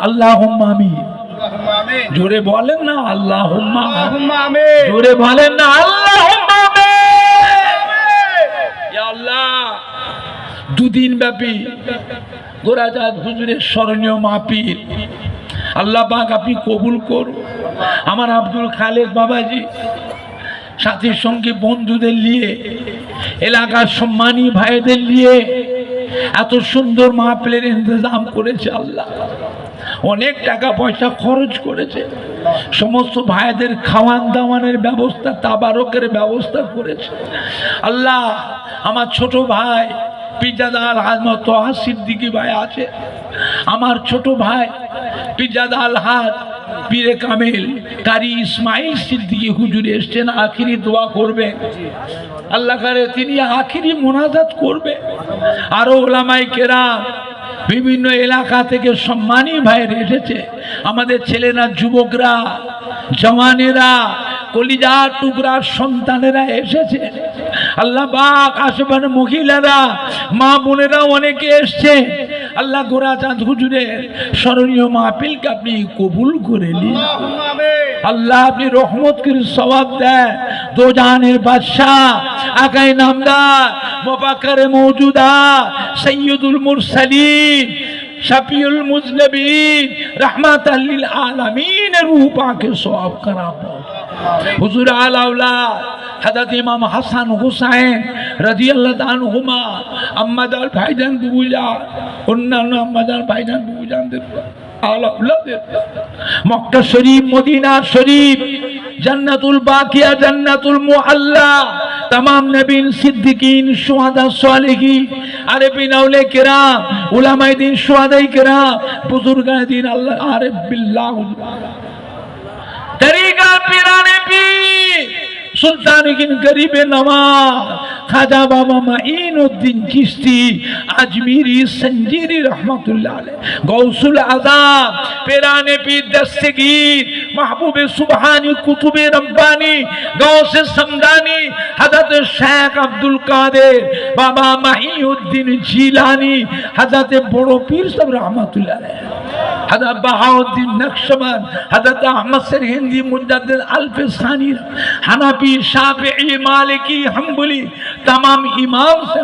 আল্লাহুম্মা আমিন। জোরে বলেন না আল্লাহুম্মা আমিন, জোরে বলেন না আল্লাহুম্মা আমিন। ইয়া আল্লাহ, দুদিন ব্যাপী গোরাচাঁদ হুজুরের স্মরণীয় মাহফিল আল্লাহ পাক আপনি কবুল করুন। আমার আব্দুল খালেক বাবাজি সাথী সঙ্গী বন্ধুদের নিয়ে, এলাকার সম্মানী ভাইদের নিয়ে এত সুন্দর মাহফিলের ইন্তজাম করেছে। আল্লাহ অনেক টাকা পয়সা খরচ করেছে, সমস্ত ভাইদের খাওয়ান দাওয়ানের ব্যবস্থা, তাবারকের ব্যবস্থা করেছে। আল্লাহ আমার ছোট ভাই পিজাদার আজমত তোহা সিদ্দিকী ভাই আছে, আমার ছোট ভাই পিজাদাল হাত পীরে কামেল কারি ইসমাইল সিদ্দিকী হুজুর এসছেন, আখিরি দোয়া করবে। আল্লাহ করে তিনি আখিরি মোনাজাত করবে। আরো ওলামায়ে কেরাম বিভিন্ন এলাকা থেকে সম্মানী ভাইয়ের এসেছে, আমাদের ছেলেরা, যুবকরা, জওয়ানেরা, কলিজার টুকরার সন্তানেরা এসেছে। আল্লাহ পাক আশেপাশে মহিলারা, মা বোনেরা অনেকে এসছে। আল্লাহ গোরাচাঁদ হুজুরের স্মরণীয় মাহফিলকে আপনি কবুল করে নিন। আল্লাহ আপনি রহমত করে সওয়াব দেন। দো জাহানের বাদশাহ আকাই নামদার মুবাক্কারে মওজুদা সৈয়দুল মুরসালিন শাফিউল মুজনবিন রাহমাতাল লিল আলামিন রূহ পাকে সওয়াব করাব। হুজুর আল আওলাদ হযরত ইমাম হাসান হুসাইন রাদিয়াল্লাহু আনহুমা, আম্মাদার ভাইজান বুবুজা, অন্যান্য আম্মাদার ভাইজান বুবুজানদের মক্কা শরীফ, মদিনা শরীফ, জান্নাতুল বাকিয়া, জান্নাতুল মুআল্লা, तमाम नबीन सिद्दीकीन शुहदा सालिहीन आरिफीन औलिया किराम उलमाए दीन शुहदाए किराम बुजुर्गाए दीन अल्लाह आरिफ बिल्लाह तरीका पीराने पीर सुल्तान गरीब नवाज खाजा बाबा माइनुद्दीन चिश्ती अजमीरी संजीरी रहमतुल्लाह अलैह गौसुल आज़म पीराने पीर दस्तगीर महबूब सुबहानी कुतुबे रब्बानी गौसे समदानी हज़रत शेख अब्दुल कादिर बाबा माइनुद्दीन जिलानी हज़रत बड़ो पीर सब रहमतुल्लाह अलैह हज़रत बहाउद्दीन नक्शबंद हज़रत अहमद सरहिंदी मुजद्दिद अल्फसानी हनफी शाफिई मालिकी हम्बली तमाम इमाम से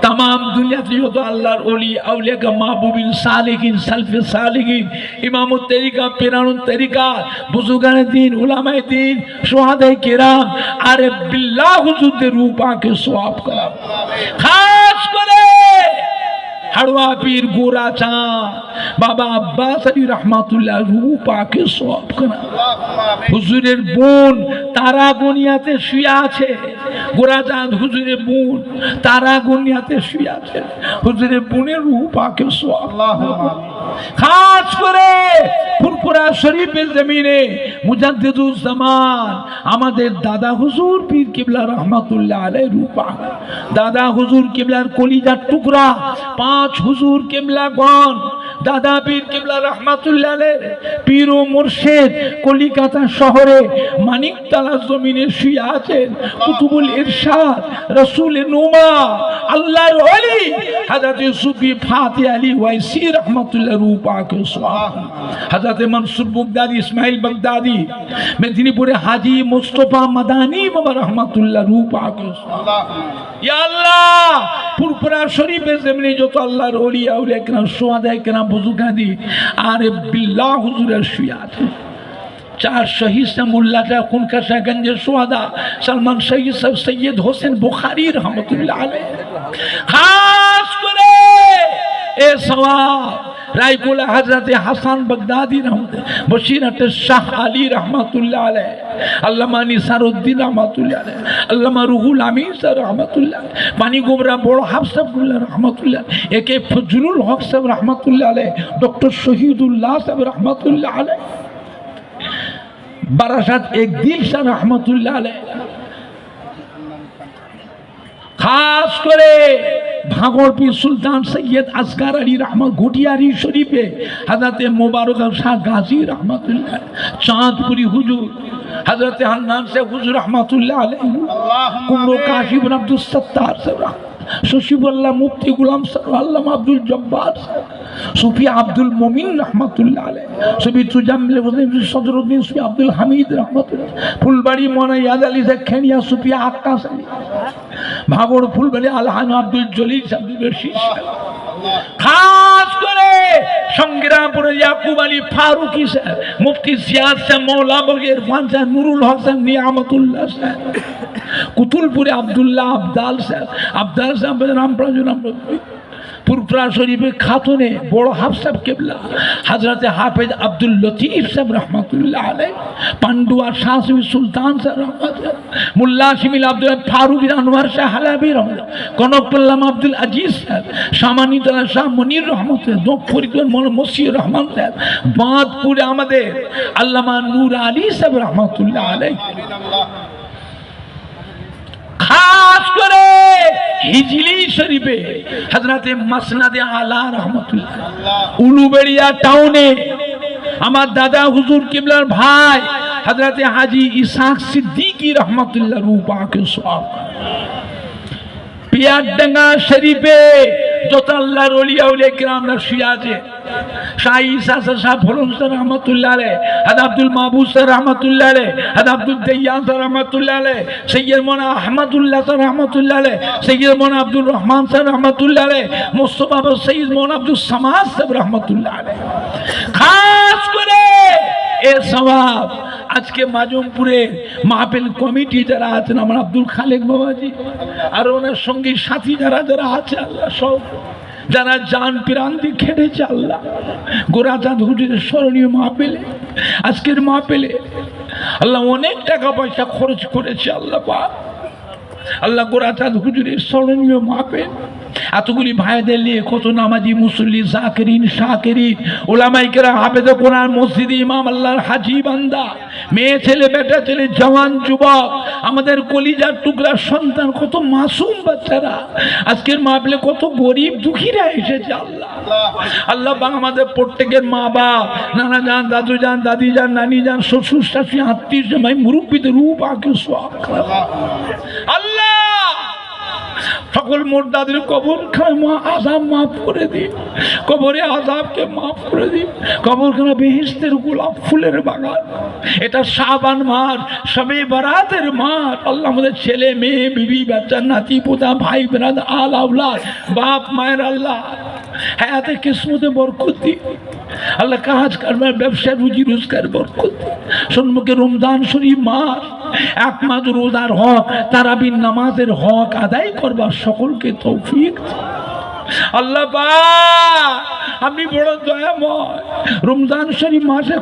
तमाम दुनिया से जो तो अल्लाह ओली औलिया का महबूबिन सालिकीन सल्फ़े सालिकीन इमामुत तरीका पीरानुत तरीका बुजुर्गान दीन उलमाए दीन शुहदाए किराम आरिफ बिल्लाह हुजूर दे रूह पाक के सवाब करा खास करे हड़वा पीर गोराचाँद बाबा अब्बास अली रहमतुल्लाह रूह पाक के सवाब करा हुजूरेर बोन तारागुनियाते शुয়ে আছে গোরাচাঁদ হুজুরের বোন তারাগনিয়াতে শুয়ে আছে হুজুরের বোনের রূহ পাকে সওয়াব খাস করে ফুরফুরা শরীফের জমিনে মুজাদ্দিদুজ জামান আমাদের দাদা হুজুর পীর কিবলা রহমাতুল্লাহ আলাইহি রূহ পাক দাদা হুজুর কিবলার কলিজার টুকরা পাঁচ হুজুর কিবলাগণ দাদা পীর কিবলা রহমাতুল্লাহ আলাইহি পীর ও মুর্শিদ কলিকাতা শহরে মানিকতলা জমিনে শুয়ে আছেন কুতুবুল ইরশাদ রাসূল নুমা আল্লাহর ওলি হযরত সুফি ফাতিহ আলী ওয়াইসি রহমাতুল্লাহ রূহ পাক সওয়াব হযরত মনসুর বগদাদি ইসমাইল বগদাদি মেদিনীপুরে হাজী মুস্তাফা মাদানী বাবা রহমাতুল্লাহ রূহ পাক সওয়াব ইয়া আল্লাহ ফুরফুরা শরীফের জমিনে যত আল্লাহর ওলি আউলিয়া কিরাম শুহাদায়ে কিরাম বুজুর্গাদি আরিফ বিল্লাহ হুজুরের শুয়ে আছে चार शहीद से मुल्ला खुनका गंज शुहदा सलमान शहीद सब सैयद हुसैन बुखारी रहमतुल्लाह अलैह खास करे ए सवाब रायकुला हजरत हसन बगदादी रहमत बशीरत शाह अली रहमतुल्लाह अलैह अल्लामा निसारुद्दीन रहमतुल्लाह अलैह अल्लामा रूहुल अमीन साहब रहमतुल्लाह पानी गोबरा बड़ हाफसाबुल्लाह रहमतुल्लाह एके फजलुल हक साहब रहमतुल्लाह अलैह डॉक्टर शहीदुल्लाह साहब रहमतुल्लाह अलैह बारासात एक दिल शाह रहमतुल्लाह अलैह खास करे भागलपुर सुल्तान सैयद असगर अली रहमत घुटियारी शरीफे हजरत मुबारक शाह गाजी रहमतुल्लाह चांदपुरी हुजूर हजरत हन्नान से हुजूर रहमतुल्लाह अलैह कुमरो काशिफ अब्दुल सत्तार से সচিবুল্লাহ মুফতি গুলাম স্যার, আল্লামা আব্দুল জব্বার স্যার, সুফি আব্দুল মমিন রহমাতুল্লাহ আলাইহি, সুফি তুজাম্মিল হোসেন সদরুদ্দিন, সুফি আব্দুল হামিদ রহমাতুল্লাহ, ফুলবাড়ি মনা ইয়াদ আলী খেনিয়া, সুফি আক্কাস আলী, ভাগড় ফুলবাড়ি আলহান আব্দুল জলিল আব্দুল রশিদ, খাস করে সংগ্রামপুরে ইয়াকুব আলী ফারুকি স্যার, মুফতি জিয়াদ স্যার, মৌলা বগের ইরফান স্যার, নুরুল হোসেন নিয়ামতুল্লাহ স্যার, কুতুলপুরে আব্দুল্লাহ আবদাল স্যার, আবদাল সাহেব রামপ্রাজন, পুরপুরা শরীফে খাতুনে বড় হাফসাব কেবলা হজরতে হাফেজ আব্দুল লতিফ সাহেব রহমতুল্লাহ আলাইহি, পান্ডুয়া শাহ সুলতান সাহেব রহমতুল্লাহ, মুল্লা শিমিল আব্দুল ফারুক আনোয়ার শাহ হালাবি রহমতুল্লাহ, কনকুল্লাম আব্দুল আজিজ সাহেব, শামানিদুল্লাহ শাহ মনির রহমতুল্লাহ, ফরিদুল মসিউর রহমান সাহেব, বাঁধপুরে আমাদের আল্লামা নূর আলী সাহেব রহমতুল্লাহ আলাইহি, খাস করে হিজলি শরীফে হযরতে মাসনাদে আলা রাহমাতুল্লাহ, উলুবেড়িয়া টাউনে আমার দাদা হুজুর কিবলার ভাই হযরতে হাজী ইসহাক সিদ্দিকী রাহমাতুল্লাহ রূপাকে সওয়াব, পিয়ারডাঙ্গা শরীফে যত আল্লাহর ওলিয়া উলিয়া কিরামরা শুয়ে আছে, শাহ ঈসা শাহ ফরম স্যার রহমতুল্লাহ আলাইহি, হাদ আব্দুল মাহবুব স্যার রহমতুল্লাহ আলাইহি, হাদ আব্দুল দাইয়ান স্যার রহমতুল্লাহ আলাইহি, সৈয়দ মোনা আহমদুল্লাহ স্যার রহমতুল্লাহ আলাইহি, সৈয়দ মোনা আব্দুল রহমান স্যার রহমতুল্লাহ আলাইহি, মুস্তাফা সৈয়দ মোনা আব্দুল সামাদ স্যার রহমতুল্লাহ আলাইহি, খাস করে এ সওয়াব আজকে মাজুমপুরে মাহফিল কমিটি যারা আছেন, আমার আব্দুল খালেক বাবাজি আর ওনার সঙ্গী সাথী যারা যারা আছে, আল্লাহ সব যারা জান প্রাণ দিয়ে খেটেছে, আল্লাহ গোরাচাঁদ হুজুরের স্মরণীয় মাহফিলে, আজকের মাহফিলে আল্লাহ অনেক টাকা পয়সা খরচ করেছে, আল্লাহ পাক আল্লাহ গোরাচাঁদ হুজুরের স্মরণীয় মাহফিল, এতগুলি ভাইদের নিয়ে কত নামাজি মুসল্লি জাকিরিন শাকিরিন ওলামায়ে কেরাম হাফেজে কোরআন মসজিদে ইমাম আল্লাহর হাজী বান্দা, মেয়ে ছেলে বেটা ছেলে জওয়ান যুবক, আমাদের কলিজার টুকরা সন্তান, কত মাসুম বাচ্চারা আজকের মাহফিলে, কত গরিব দুঃখীরা এসেছে, আল্লাহ আল্লাহ আমাদের প্রত্যেকের মা বাপ, নানা যান, দাদু যান, দাদি যান, নানি যান, শ্বশুর শাশুড়ি, আত্মীয় জামাই, মুরব্বীদের রূপ আকে সওয়াব, আল্লাহ সকল মুর্দাদের কবর আযাব মাফ করে দিন, কবরে আযাবকে মাফ করে দিন, কবরখানা বেহেশতের গোলাপ ফুলের বাগান, এটা শাবান মাস, শবে বরাতের মাস, আল্লাহ আমাদের ছেলে মেয়ে বিবি বাচ্চা নাতি পোতা ভাই বেরাদ আল আওলাদ বাপ মায়ের আল্লাহ হায়াতে কিসমতে বরকত দিন, আল্লাহ কাজ কারবার ব্যবসা রুজি রোজগার বরকত দিন, সম্মুখে রমজান শরীফ মাস, এক মাস রোজার হক তারাবির নামাজের হক আদায় করবার সকলকে তৌফিক আল্লাহ পাক, আপনি বড় দয়াময়, রমজান শরীফ মাসে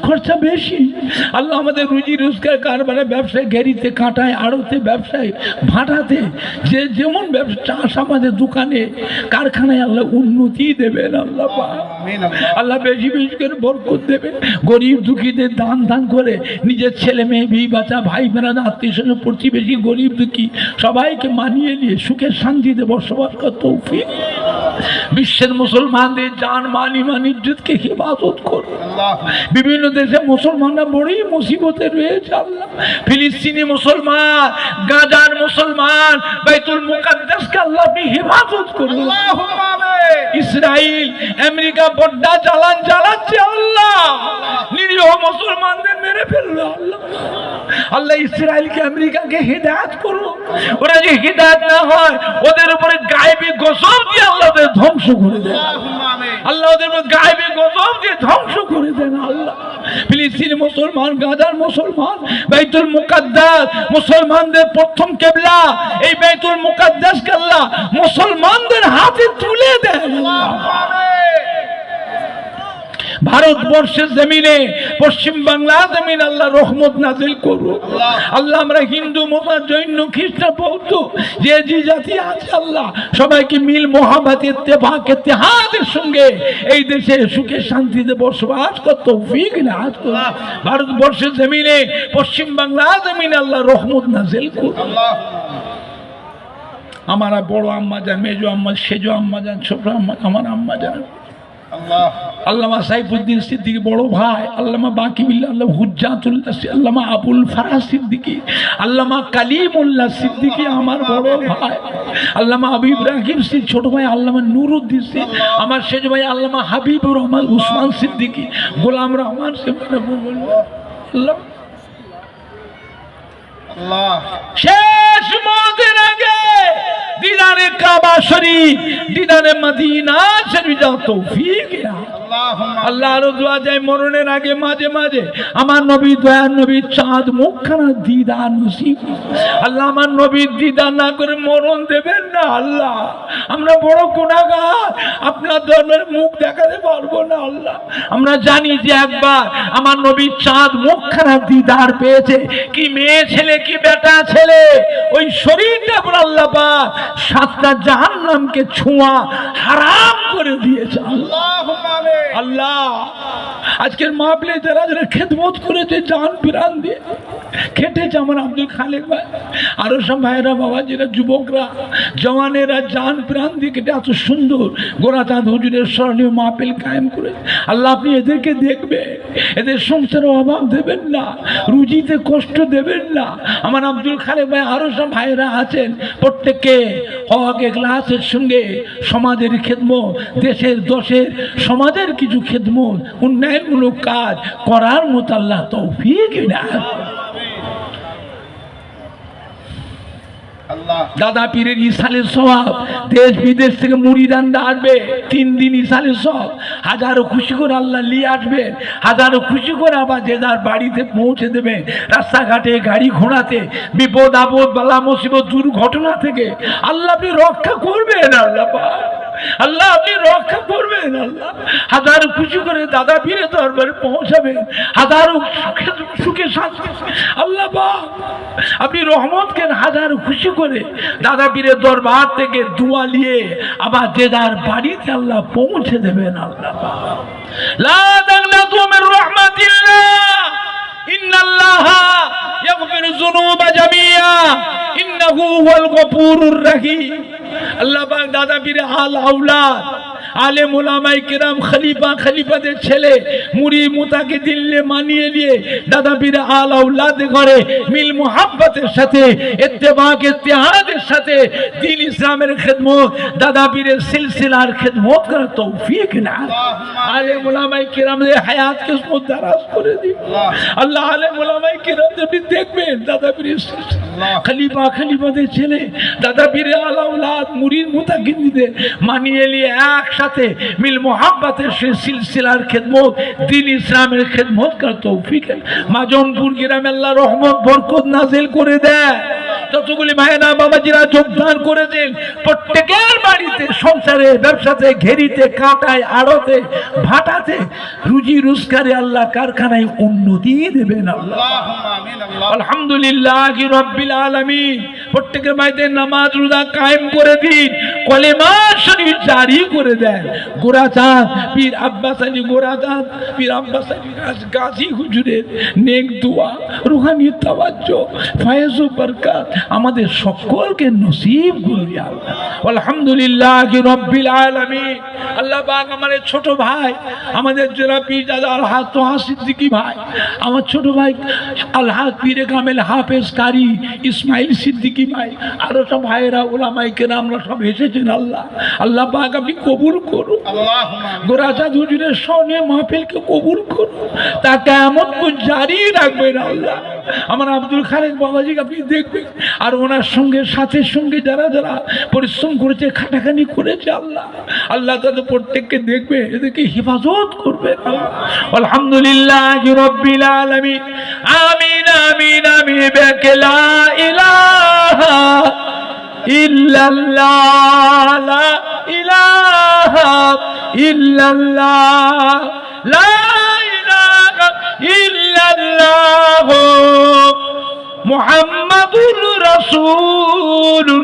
খরচা বেশি, আল্লাহ আমাদের রুজি রোজগার কারবারে ব্যবসায় ঘেরিতে কাঁটায় আড়তে ব্যবসায় ভাটাতে যে যেমন ব্যবসা চাষ আমাদের দোকানে কারখানায় আল্লাহ উন্নতি দেবেন, আল্লাহ পাক আল্লাহ বেশি বেশি করে বরকত দেবেন, গরিব দুঃখীদের দান দান করে নিজের ছেলে মেয়ে বিবি বাচ্চা ভাই বোনেরা আত্মীয় স্বজন প্রতিবেশী গরিব দুঃখী সবাইকে মানিয়ে নিয়ে সুখে শান্তিতে বসবাস করতে তৌফিক, বিশ্বের মুসলমানদের জান মাল ঈমান ইজ্জতকে হিফাজত করুন, বিভিন্ন দেশে মুসলমানরা বড়ই মুসিবতে রয়েছে, আল্লাহ ফিলিস্তিনি মুসলমান, গাজার মুসলমান, বাইতুল মুকাদ্দাসকে আল্লাহ আপনি হিফাজত করুন, আল্লাহুম্মা আমিন, ইসরাইল আমেরিকা বড্ডা চালাচ্ছে, আল্লাহ নিরীহ মুসলমানদের মেরে ফেললো, আল্লাহ আল্লাহ ইসরাইলকে আমেরিকাকে হিদায়াত করুন, ওরা যে হিদায়াত না হয় ওদের উপরে গায়েবী গজব দিয়ে আল্লাহ ধ্বংস করে দেন, আল্লাহ ওদের গায়েবী গজব দিয়ে ধ্বংস করে দেন, আল্লাহ ফিলিস্তিনি মুসলমান, গাজার মুসলমান, বাইতুল মুকাদ্দাস মুসলমানদের প্রথম কিবলা, এই বাইতুল মুকাদ্দাসকে আল্লাহ মুসলমানদের হাতে তুলে দেন, ভারতবর্ষের জমিনে পশ্চিম বাংলা জমিন আল্লাহ রহমত নাজিল করুন, আল্লাহ আমরা হিন্দু মুসলমান জৈন খ্রিস্টান বৌদ্ধ যে যে জাতি আছে আল্লাহ সবাইকে মিল মোহাব্বত ইত্তেফাক ইত্তেহাদের সঙ্গে এই দেশে সুখে শান্তিতে বসবাস করতে তৌফিক নাজ করুন, ভারতবর্ষের জমিনে পশ্চিম বাংলা জমিনে আল্লাহ রহমত নাজিল করুন, আমার বড় আম্মা যান, মেজো আম্মা, সেজো আম্মা যান, ছোট আম্মা, আমার আম্মা যান, আল্লামা সাইফুদ্দিন সিদ্দিকী বড় ভাই, আল্লামা বাকিবিল্লাহ, আল্লামা হুজ্জাতুল্লাহ, আল্লামা আবুল ফারাজ সিদ্দিকী, আল্লামা কালিমুল্লাহ সিদ্দিকী আমার বড় ভাই, আল্লামা আবু ইব্রাহিম সিদ্দিকী ছোট ভাই, আল্লামা নুরুদ্দিন সিদ্দিকী আমার সেজ ভাই, আল্লামা হাবিবুর রহমান উসমান সিদ্দিকী, গোলাম রহমান আল্লাহ শেষ মতের আগে দিদারে কাবা শরীফ, দিদারে মদিনা শরীফ যাও তৌফিক আল্লাহ। আরো দোয়া যায় মরণের আগে মাঝে মাঝে আমার নবী দয়ার নবী চাঁদ মুখখানা দিদার নসিব আল্লাহ। আমার নবীর দিদার না করে মরণ দেবেন না আল্লাহ। আমরা বড় গুনাহগার, আপনার ধর্মের মুখ দেখাতে পারবো না আল্লাহ। আমরা জানি যে একবার আমার নবী চাঁদ মুখখানা দিদার পেয়েছে, কি মেয়ে ছেলে কি বেটা ছেলে, ওই শরীরটা পর আল্লাহ পাক 7টা জাহান্নামকে ছোঁয়া হারাম করে দিয়েছে আল্লাহ। আল্লাহ আজকের মাহফিলে যারা যারা খেদমত করেছে জান প্রাণ দিয়ে খেটেছে, আমার আব্দুল খালেক ভাই আরো সব ভাইরা বাবা যারা যুবকরা জওয়ানেরা জান প্রাণ দিয়ে কেটে এত সুন্দর গোরাচাঁদ হুজুরের স্মরণীয় মাহফিল কায়েম করে আল্লাহ আপনি এদেরকে দেখবে, এদের সংসারে অভাব দেবেন না, রুজিতে কষ্ট দেবেন না। আমার আব্দুল খালেক ভাই আরো সব ভাইরা আছেন, প্রত্যেককে হক ইখলাসের সঙ্গে সমাজের খেদমত, দেশের দশের সমাজের কিছু খেদমত উন্নয়নমূলক কাজ করার মতো আল্লাহ তৌফিক দেন। দাদা পীরের ইসালের সওয়াব, দেশ বিদেশ থেকে মুরিদানরা আসবে 3 দিন ইসালের সওয়াব, হাজারো খুশি করে আল্লাহ নিয়ে আসবেন, হাজারো খুশি করে আবার যে যার বাড়িতে পৌঁছে দেবেন। রাস্তাঘাটে গাড়ি ঘোড়াতে বিপদ আপদ বালা মুসিবত দুর্ঘটনা থেকে আল্লাহ আপনি রক্ষা করবেন আল্লাহ আল্লাহ আপনি রক্ষা করবেন আল্লাহ। হাজারো খুশি করে দাদা পীরের দরবারে পৌঁছাবেন, হাজারো সুখে শান্তি আল্লাহ আপনি রহমত কেন হাজারো খুশি করে দাদা পীরের দরবার থেকে দোয়া নিয়ে আবার যে যার বাড়িতে আল্লাহ পৌঁছে দেবেন আল্লাহ। লা তাগনাতু মির রাহমাতিল্লাহ ইন্নাল্লাহা ইয়াগফিরু যুনুবা জামিয়া ইন্নাহু হুয়াল গফুরুর রহিম। আল্লাহ পাক দাদা পীর আল আওলাদ আলেম ওলামায়ে কেরাম খলিফাদের ছেলে মুরি মুতাকে দিল্লে মানিয়ে নিয়ে দাদা পীর আল আওলাদ ঘরে মিল মুহাব্বতের সাথে ইত্তেবাক ইত্তেহাদের সাথে দ্বীন ইসলামের খেদমত দাদা পীরের সিলসিলার খেদমত করার তৌফিক না আলেম ওলামায়ে কেরামদের হায়াত কিসমত দারাজ করে দিন আল্লাহ। আলেম ওলামায়ে কেরামদের আপনি দেখবেন দাদা পীরের খলিফাদের ছেলে দাদা পীর আল আওলাদ মুরিদ মুতাকিনদের মানিয়ে নিয়ে একসাথে মিল মোহাব্বতের সে সিলসিলার খেদমত দ্বীন ইসলামের খেদমত করার তৌফিক মাজনপুর গ্রামে আল্লাহ রহমত বরকত নাজিল করে দেয়। যতগুলি মায়েরা বাবাজিরা যোগদান করেছেন প্রত্যেকের বাড়িতে সংসারে ব্যবসাতে ঘেরিতে কাঁটায় আড়তে ভাটাতে রুজি রোজগারে আল্লাহ কারখানায় উন্নতি দেবেন আল্লাহ। আলহামদুলিল্লাহ রাব্বিল আলামিন। প্রত্যেকের বাড়িতে নামাজ রোজা কায়েম করে দিন, কলেমা শরীফ জারি করে দেন। গোরাচাঁদ পীর আব্বাস আলী গোরাচাঁদ পীর আব্বাস আলী গাজী হুজুরের নেক দোয়া রুহানি তাওয়াজ্জু ফয়েজ ও বরকত আমাদের সকলকে নসিব করুন আল্লাহ। আলহামদুলিল্লাহ রাব্বিল আলামিন। আল্লাহ পাক আমাদের ছোট ভাই আমাদের জনাব পীর দাদা আলহাজ তোহা সিদ্দিকী ভাই, আমার ছোট ভাই আলহাজ পীরে কামেল হাফেজ কারি ইসমাইল সিদ্দিকী ভাই, আরো সব ভাইয়েরা ওলামায়ে কেরামরা সব এসেছেন আল্লাহ। আল্লাহ পাক আপনি কবুল করুন, গোরাচাঁদ হুজুরের স্মরণীয় মাহফিলকে কবুল করুন, তা কিয়ামত পর্যন্ত জারি রাখবেন আল্লাহ। আমার আব্দুল খালেক বাবাজিকে আপনি দেখবেন, আর ওনার সঙ্গে সাথের সঙ্গে যারা যারা পরিশ্রম করেছে খাটাখানি করেছে আল্লাহ আল্লাহ তাদের প্রত্যেককে দেখবে, এদেরকে হেফাজত করবে। আলহামদুলিল্লাহ রাব্বিল আলামিন। আমিন আমিন আমিন বিকা লা ইলাহা ইল্লাল্লাহ লা ইলাহা ইল্লাল্লাহ লা ইলাহা ইল্লাল্লাহ মুহাম্মাদুর রাসূলুল্লাহ।